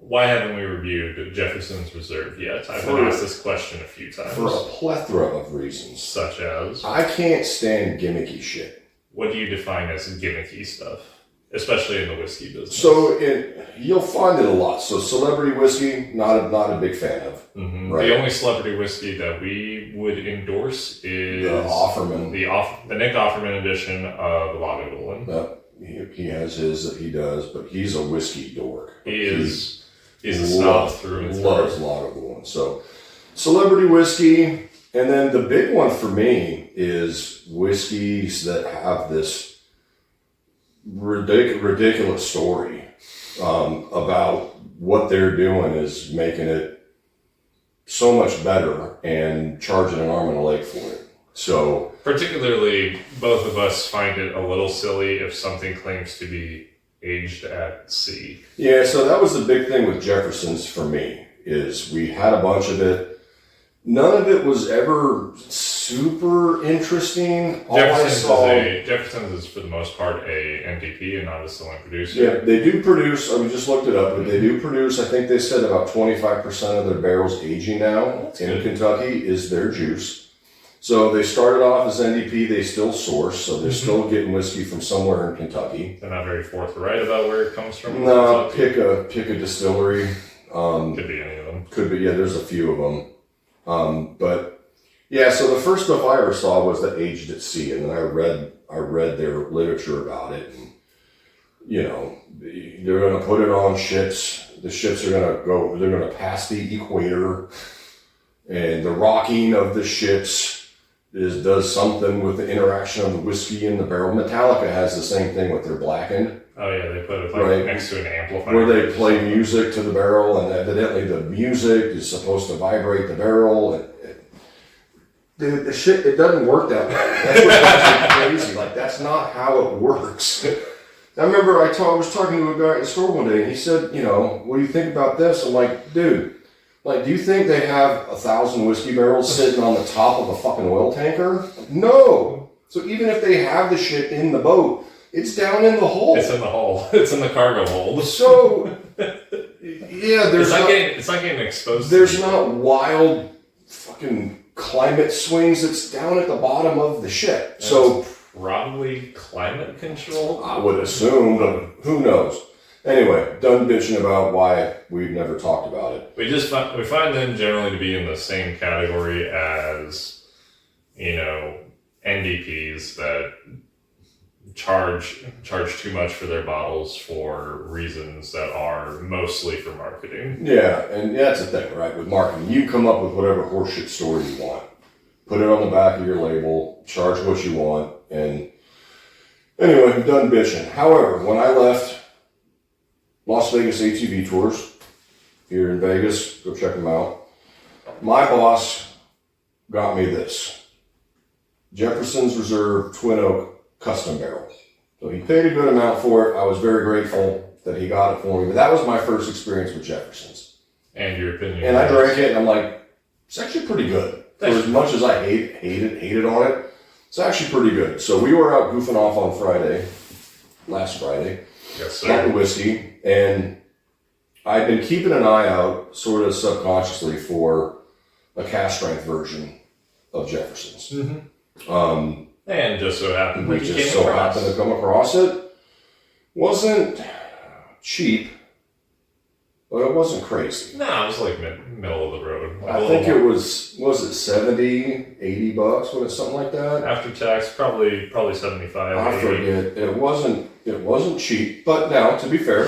why haven't we reviewed Jefferson's Reserve yet? I've been asked this question a few times. For a plethora of reasons. Such as? I can't stand gimmicky shit. What do you define as gimmicky stuff? Especially in the whiskey business. So you'll find it a lot. So celebrity whiskey, not a big fan of. Mm-hmm. Right? The only celebrity whiskey that we would endorse is the Offerman. The Nick Offerman edition of Lagavulin. He has his that he does, but he's a whiskey dork. He's a snob through and through. Loves Lagavulin. So celebrity whiskey, and then the big one for me is whiskeys that have this ridiculous story about what they're doing is making it so much better and charging an arm and a leg for it. So particularly, both of us find it a little silly if something claims to be aged at sea. Yeah, so that was the big thing with Jefferson's for me, is we had a bunch of it. None of it was ever super interesting. Jefferson's is for the most part a NDP and not a distilling producer. Yeah, they do produce, we just looked it up, but they do produce, I think they said about 25% of their barrels aging now in Kentucky is their juice. So they started off as NDP, they still source, so they're still getting whiskey from somewhere in Kentucky. They're not very forthright about where it comes from. No, pick a distillery. Could be any of them. Could be, yeah, there's a few of them. But yeah, so the first stuff I ever saw was the aged at sea, and then I read their literature about it, and they're going to put it on ships. The ships are going to go, they're going to pass the equator, and the rocking of the ships does something with the interaction of the whiskey and the barrel. Metallica has the same thing with their blackened. Oh yeah, they put it next to an amplifier. Where they play music to the barrel, and evidently the music is supposed to vibrate the barrel. The shit, it doesn't work that way. That's what drives me crazy. Like, that's not how it works. I remember I was talking to a guy at the store one day, and he said, what do you think about this? I'm like, dude, do you think they have 1,000 whiskey barrels sitting on the top of a fucking oil tanker? No. So even if they have the shit in the boat, it's down in the hole. It's in the hole. It's in the cargo hold. So, yeah, it's not getting exposed. There's not wild fucking climate swings. It's down at the bottom of the ship. And so probably climate control. I would assume, but who knows? Anyway, done bitching about why we've never talked about it. We find them generally to be in the same category as, NDPs that charge too much for their bottles for reasons that are mostly for marketing. Yeah, and that's the thing, right? With marketing, you come up with whatever horseshit story you want. Put it on the back of your label, charge what you want, and anyway, I'm done bitching. However, when I left Las Vegas ATV Tours here in Vegas, go check them out, my boss got me this Jefferson's Reserve Twin Oak Custom Barrel. So he paid a good amount for it. I was very grateful that he got it for me. But that was my first experience with Jefferson's. And your opinion. And I drank it, and I'm like, it's actually pretty good. For as much as I hated on it, it's actually pretty good. So we were out goofing off on last Friday. Yes, sir. Talking whiskey, and I've been keeping an eye out, sort of subconsciously, for a cask strength version of Jefferson's. Mm-hmm. And just so happened we just so happened to come across it. Wasn't cheap, but it wasn't crazy. No, it was like middle of the road. I think it was it $70, $80? Was it something like that? After tax, probably 75. I 80. forget. It wasn't cheap, but now, to be fair,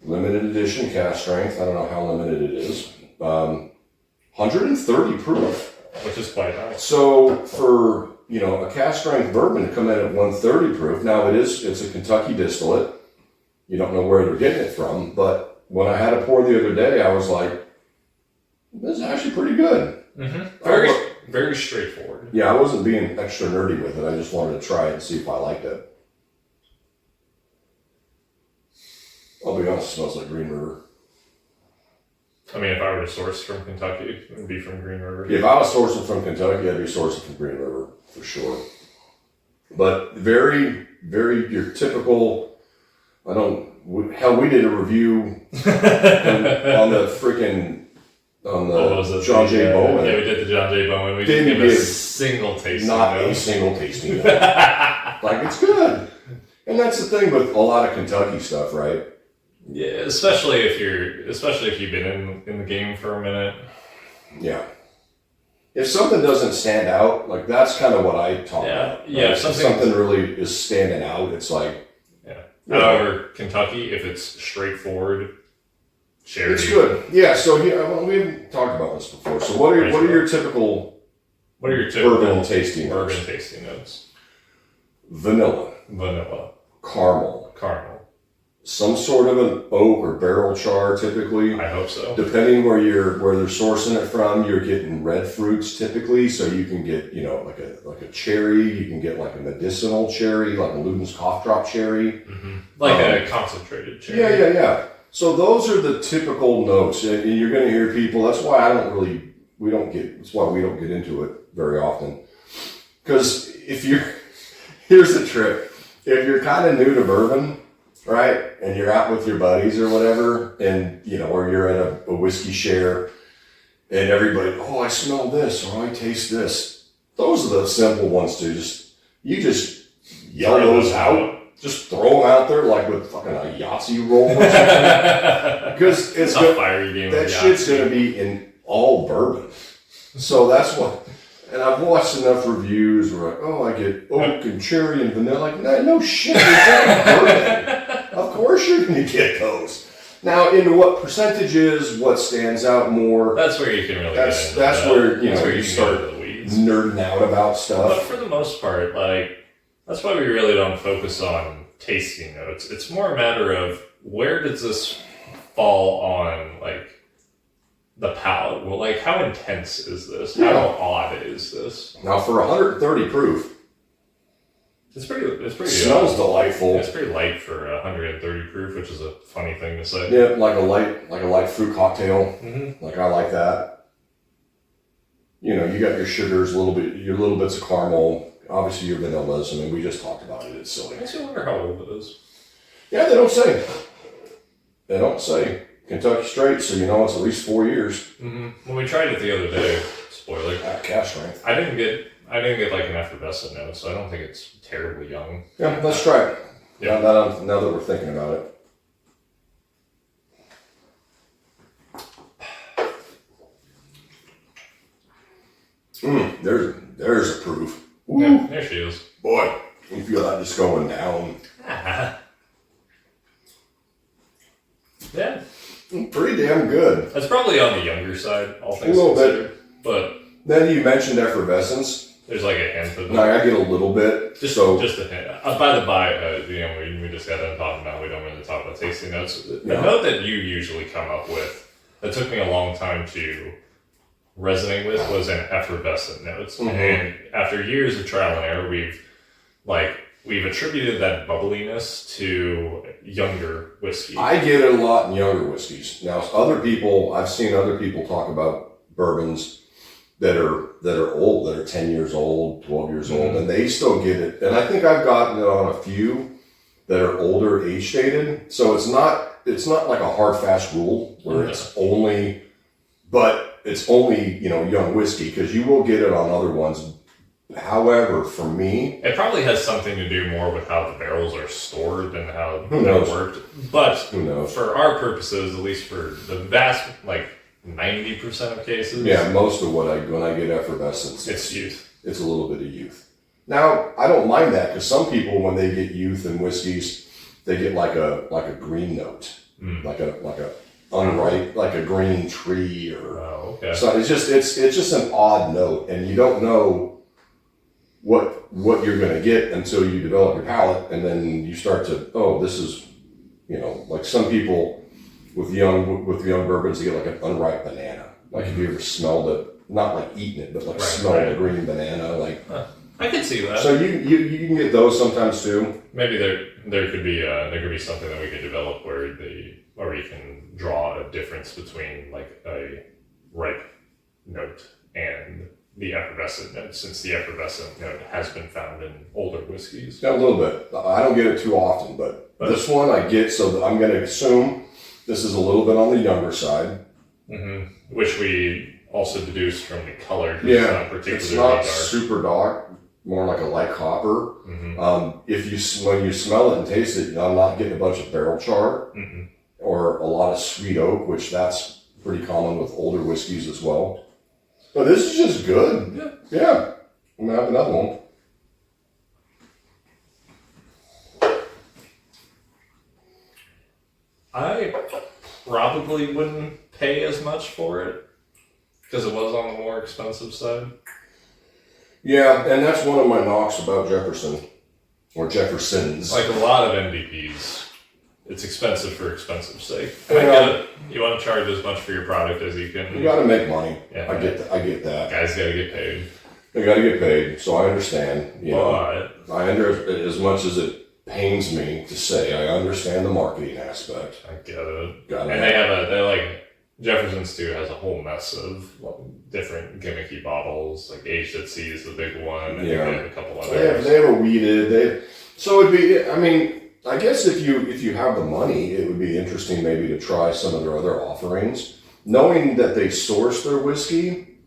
limited edition cask strength. I don't know how limited it is. 130 proof. Which is quite nice. So for, a cask strength bourbon to come in at 130 proof, now it's a Kentucky distillate. You don't know where they're getting it from, but when I had a pour the other day, I was like, this is actually pretty good. Mm-hmm. Very straightforward. Yeah, I wasn't being extra nerdy with it. I just wanted to try it and see if I liked it. I'll be honest, it smells like Green River. I mean, if I were to source from Kentucky, it would be from Green River. If I was sourcing from Kentucky, I'd be sourcing from Green River, for sure. But very, very, your typical, we did a review on the John J. Bowman. Yeah, we did the John J. Bowman. We didn't give a single tasting note. Not a single tasting note. Like, it's good. And that's the thing with a lot of Kentucky stuff, right? Yeah, especially if you've been in the game for a minute. Yeah. If something doesn't stand out, like, that's kind of what I talk about. Right? Yeah. If something really is standing out, it's like. Yeah. However, Kentucky, if it's straightforward, cherry. It's good. Yeah. So we haven't talked about this before. So what are your typical bourbon tasting notes? Vanilla. Caramel. Some sort of an oak or barrel char, typically. I hope so. Depending where they're sourcing it from, you're getting red fruits typically. So you can get, like a cherry. You can get like a medicinal cherry, like a Luden's cough drop cherry, like a concentrated cherry. Yeah. So those are the typical notes, and you're going to hear people. That's why we don't get into it very often. Because here's the trick: if you're kind of new to bourbon, right, and you're out with your buddies or whatever, and or you're at a whiskey share, and everybody, oh, I smell this or I taste this. Those are the simple ones to you just yell those out. Just throw them out there like with fucking a Yahtzee roll or something. Because it's a fiery game. That shit's going to be in all bourbon. So that's what. And I've watched enough reviews where like, oh, I get oak and cherry and vanilla. Like, no shit, you're drinking bourbon. Of course you're going to get those. Now, into what percentages, what stands out more? That's where you can really. That's where you start nerding out about stuff. But for the most part, like. That's why we really don't focus on tasting notes. It's more a matter of where does this fall on, like, the palate? Well, like, how intense is this? How odd is this? Now, for 130 proof, it's pretty. It smells delightful. It's pretty light for 130 proof, which is a funny thing to say. Yeah, like a light fruit cocktail. Mm-hmm. Like, I like that. You got your sugars, your little bits of caramel. Obviously, your vanillas. I mean, we just talked about it. It's silly. Makes you wonder how old it is. Yeah, they don't say. They don't say. Kentucky straight, so it's at least 4 years. Mm-hmm. When we tried it the other day, spoiler. Cask strength. I didn't get like an effervescent note, so I don't think it's terribly young. Yeah, let's try it. Yeah. Now that we're thinking about it. There's a proof. Yeah, there she is. Boy, you feel that just going down. Yeah. Pretty damn good. That's probably on the younger side, all things a little considered. bit. But then you mentioned effervescence. There's like a hint of that. No, I get a little bit. Just a hint. By the by, we just got done talking about, we don't really talk about tasting notes. The note that you usually come up with, that took me a long time to resonate with, was an effervescent notes. Mm-hmm. And after years of trial and error, we've attributed that bubbliness to younger whiskey. I get it a lot in younger whiskeys. Now, I've seen other people talk about bourbons that are old, that are 10 years old, 12 years old, and they still get it. And I think I've gotten it on a few that are older, age stated. So it's not like a hard, fast rule where it's only young whiskey, because you will get it on other ones. However, for me, it probably has something to do more with how the barrels are stored and how they're worked. But who knows? For our purposes, at least for the vast 90% of cases, most of when I get effervescence, it's youth. It's a little bit of youth. Now, I don't mind that, because some people, when they get youth in whiskeys, they get like a green note, like a unripe, like a green tree, or so it's just an odd note, and you don't know what you're going to get until you develop your palate, and then you start to, this is, like some people with young bourbons, they get like an unripe banana. Like, if you ever smelled it, not like eating it, but smelled a green banana, I can see that. So you can get those sometimes too. Maybe there could be something that we could develop where we can draw a difference between like a ripe note and the effervescent note, since the effervescent note has been found in older whiskeys. Yeah, a little bit. I don't get it too often, but this one I get, so I'm going to assume this is a little bit on the younger side. Mm-hmm. Which we also deduced from the color. Yeah, it's not particularly it's not dark. super dark, more like a light copper. Mm-hmm. When you smell it and taste it, I'm not getting a bunch of barrel char or a lot of sweet oak, which that's pretty common with older whiskeys as well. But this is just good. Yeah. I'm going to have another one. I probably wouldn't pay as much for it because it was on the more expensive side. Yeah, and that's one of my knocks about Jefferson or Jeffersons. Like a lot of NDPs, it's expensive for expensive sake. Yeah. I get it. You want to charge as much for your product as you can. You got to make money. Yeah. I get that. Guys got to get paid. They got to get paid, so I understand. But I as much as it pains me to say, I understand the marketing aspect. I get it. Got it. And they're like, Jefferson's too has a whole mess of different gimmicky bottles, like Aged at Sea is the big one. And Yeah. they have a couple others. They have a weeded. So it'd be. I mean, I guess if you have the money, it would be interesting maybe to try some of their other offerings, knowing that they source their whiskey.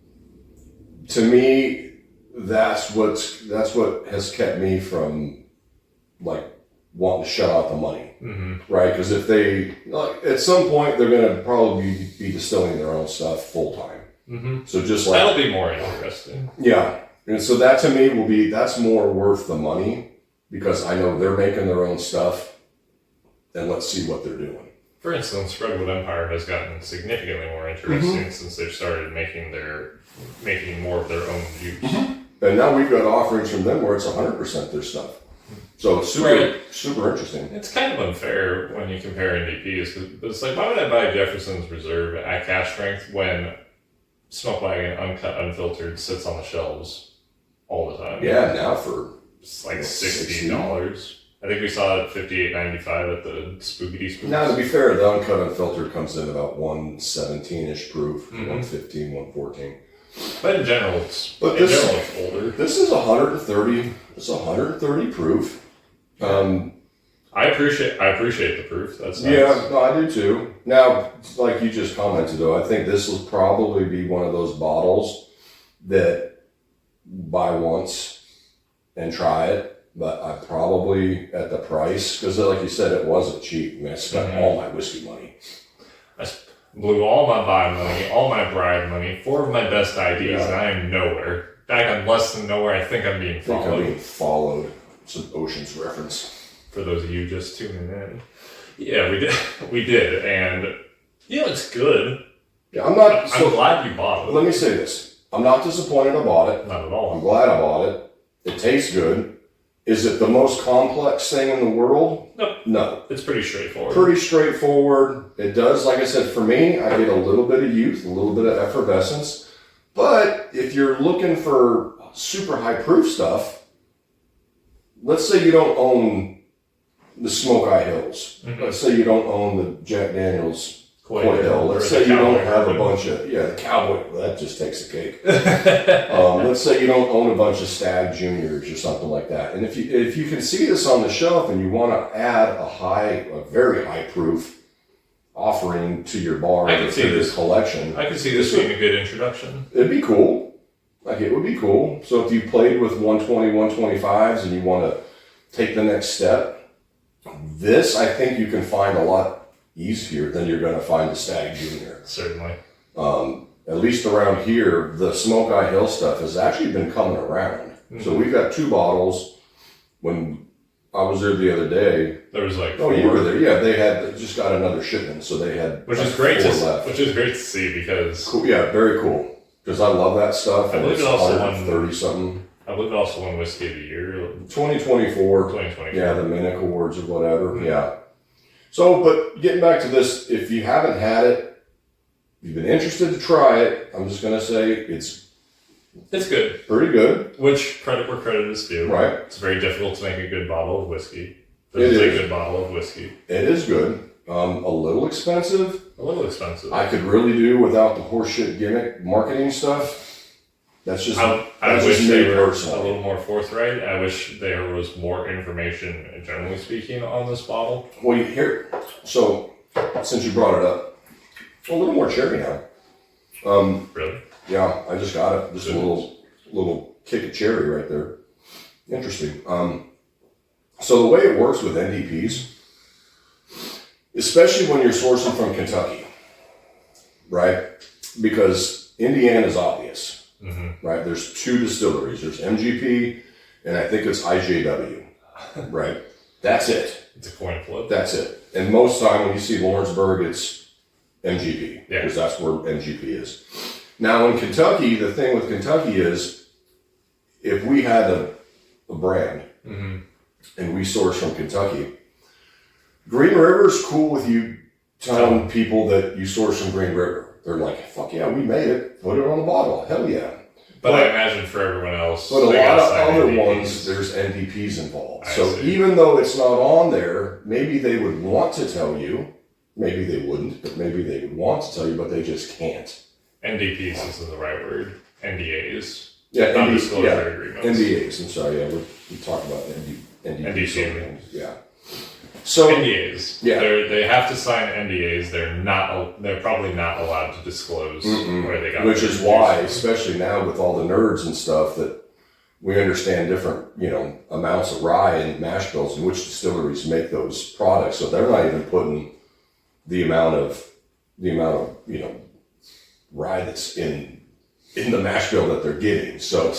To me, that's what has kept me from like wanting to shut out the money, right? Because if they at some point they're going to probably be distilling their own stuff full time. So just like that'll be more interesting. Yeah, and so that to me that's more worth the money because I know they're making their own stuff, and let's see what they're doing. For instance, Redwood Empire has gotten significantly more interesting since they've started making more of their own juice. And now we've got offerings from them where it's 100% their stuff. So it's super interesting. It's kind of unfair when you compare NDPs, because it's like, why would I buy Jefferson's Reserve at cash strength when Smoke Wagon Uncut Unfiltered sits on the shelves all the time? Yeah, now for it's like $60. I think we saw it at $58.95 at the Spookity Spooks. Now, to be fair, the Uncut Unfiltered comes in about 117-ish proof, 115, 114. But in general, it's older. This is 130. It's 130 proof. I appreciate the proof. That's nice. Yeah, no, I do too. Now, like you just commented, though, I think this will probably be one of those bottles that buy once and try it. But I probably at the price because, like you said, it wasn't cheap. I mean, I spent all my whiskey money. I blew all my buy money, all my bribe money, 4 of my best IDs, and I am nowhere. Back I'm less than nowhere. I think I'm being followed. Some Ocean's reference. For those of you just tuning in. Yeah, we did. And, it's good. Yeah, I'm glad you bought it. Let me say this. I'm not disappointed I bought it. Not at all. I'm glad I bought it. It tastes good. Is it the most complex thing in the world? Nope. No. It's pretty straightforward. Pretty straightforward. It does, like I said, for me, I get a little bit of youth, a little bit of effervescence. But if you're looking for super high proof stuff, let's say you don't own the Smoke Eye Hills. Let's say you don't own the Jack Daniels Coy Hill. Let's say you don't have a bunch of, the Cowboy, that just takes the cake. Let's say you don't own a bunch of Stag Juniors or something like that. And if you can see this on the shelf and you want to add a very high proof offering to your bar or to your collection. I could see this being a good introduction. It'd be cool. Like, it would be cool. So if you played with 120, 125s and you want to take the next step, this I think you can find a lot easier than you're going to find a Stag Junior. Certainly. At least around here, the Smoke Eye Hill stuff has actually been coming around. So we've got 2 bottles. When I was there the other day, there was like 4. You were there. Yeah, they just got another shipment, so they had which is great to see because cool. Yeah, very cool. Because I love that stuff. I believe it also won 30 something. I believe it also won Whiskey of the Year. 2024. Yeah, the Minnick Awards or whatever. Yeah. So, but getting back to this, if you haven't had it, you've been interested to try it, I'm just going to say it's good. Pretty good. Which credit where credit is due. Right. It's very difficult to make a good bottle of whiskey. It is a good bottle of whiskey. It is good. A little expensive. A little expensive. I could really do without the horseshit gimmick marketing stuff. That's just I that's wish just they me were personally. a little more forthright. I wish there was more information, generally speaking, on this bottle. Well, you hear. So, since you brought it up, a little more cherry now. Really? Yeah, I just got it. Just a little kick of cherry right there. Interesting. So the way it works with NDPs, especially when you're sourcing from Kentucky, right? Because Indiana is obvious, right? There's two distilleries. There's MGP, and I think it's IJW, right? That's it. It's a coin flip. That's it. And most time when you see Lawrenceburg, it's MGP, Yeah. because that's where MGP is. Now in Kentucky, the thing with Kentucky is, if we had a brand and we source from Kentucky, Green River's cool with you telling people that you source from Green River. They're like, fuck yeah, we made it. Put it on the bottle. Hell yeah. But I imagine for everyone else, But a they lot gotta of sign other NDPs. ones, there's NDPs involved. I So see. even though it's not on there, maybe they would want to tell you. Maybe they wouldn't, but maybe they would want to tell you, but they just can't. NDPs isn't the right word. NDAs. Yeah, Non-disclosure agreements. NDAs. I'm sorry. Yeah, we talk about NDPs. NDC. Yeah. So NDAs. Yeah. They have to sign NDAs. They're probably not allowed to disclose where they got which their is why, juice especially now with all the nerds and stuff, that we understand different, amounts of rye and mash bills and which distilleries make those products. So they're not even putting the amount of rye that's in the mash bill that they're getting. So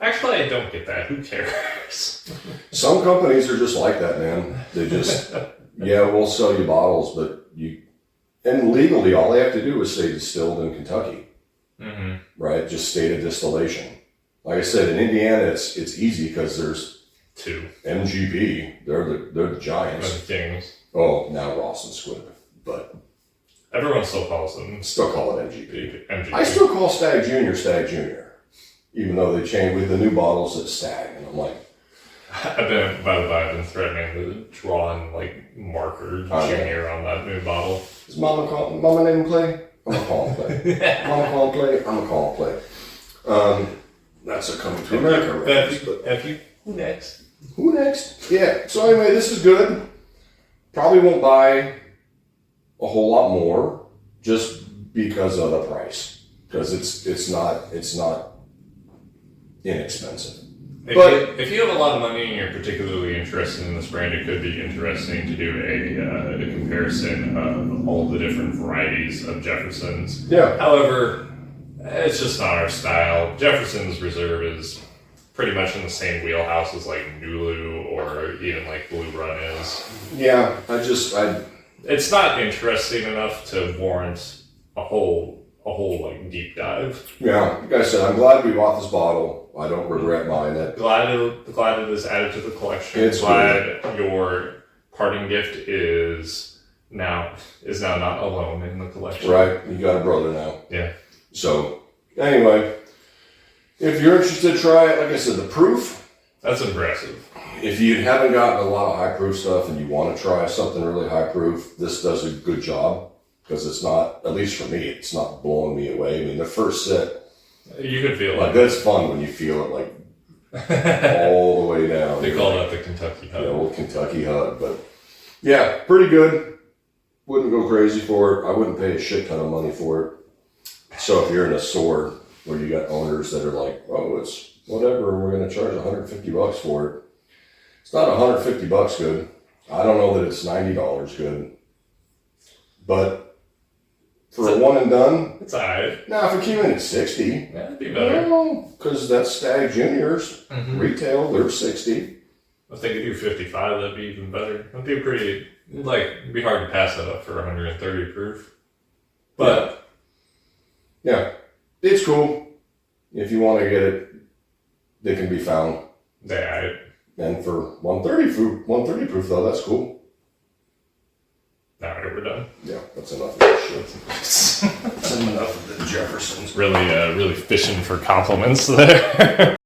Actually, I don't get that. Who cares? some companies are just like that, man. They just, yeah, we'll sell you bottles, and legally, all they have to do is say distilled in Kentucky, right? Just state of distillation. Like I said, in Indiana, it's easy because there's Two. MGP. They're the giants. Of the Kings. Oh, now Ross and Squid, but Everyone still calls them still call it MGP. MGP. I still call Stag Junior, even though they changed with the new bottles at Stag, and I'm like, I've been threatening to draw in marker junior on that new bottle. is Mama name play? I'm gonna call him play. Mama call him play. I'm gonna call him play. That's a Coming to America reference. But Who next? who next? Yeah. So anyway, this is good. Probably won't buy a whole lot more just because of the price, because it's not inexpensive. If you have a lot of money and you're particularly interested in this brand, it could be interesting to do a comparison of all the different varieties of Jefferson's. Yeah. However, it's just not our style. Jefferson's Reserve is pretty much in the same wheelhouse as Nulu or even Blue Run is. Yeah. It's not interesting enough to warrant a whole deep dive. Yeah. Like I said, I'm glad we bought this bottle. I don't regret buying it. Glad it is added to the collection. It's glad your parting gift is now not alone in the collection. Right. You got a brother now. Yeah. So anyway, if you're interested, try it. Like I said, the proof. That's impressive. If you haven't gotten a lot of high proof stuff and you want to try something really high proof, this does a good job, because it's not, at least for me, it's not blowing me away. I mean, the first sip, You could feel like, that's fun when you feel it all the way down. They call that the Kentucky The Hug. old Kentucky hug. But yeah, pretty good. Wouldn't go crazy for it. I wouldn't pay a shit ton of money for it. So if you're in a store where you got owners that are like, oh, it's whatever, we're going to charge $150 for it. It's not $150 good. I don't know that it's $90 good. But for a one and done, It's alright. now if it came in at 60, Yeah, it'd be better. because that's Stag Juniors. Retail, they're 60. If they could do 55, that'd be even better. It'd be it'd be hard to pass that up for 130 proof. But Yeah, it's cool. If you want to get it, they can be found. yeah, And for 130 proof though, that's cool. alright, we're done. Yeah, that's enough of that shit. That's enough of the Jeffersons. Really fishing for compliments there.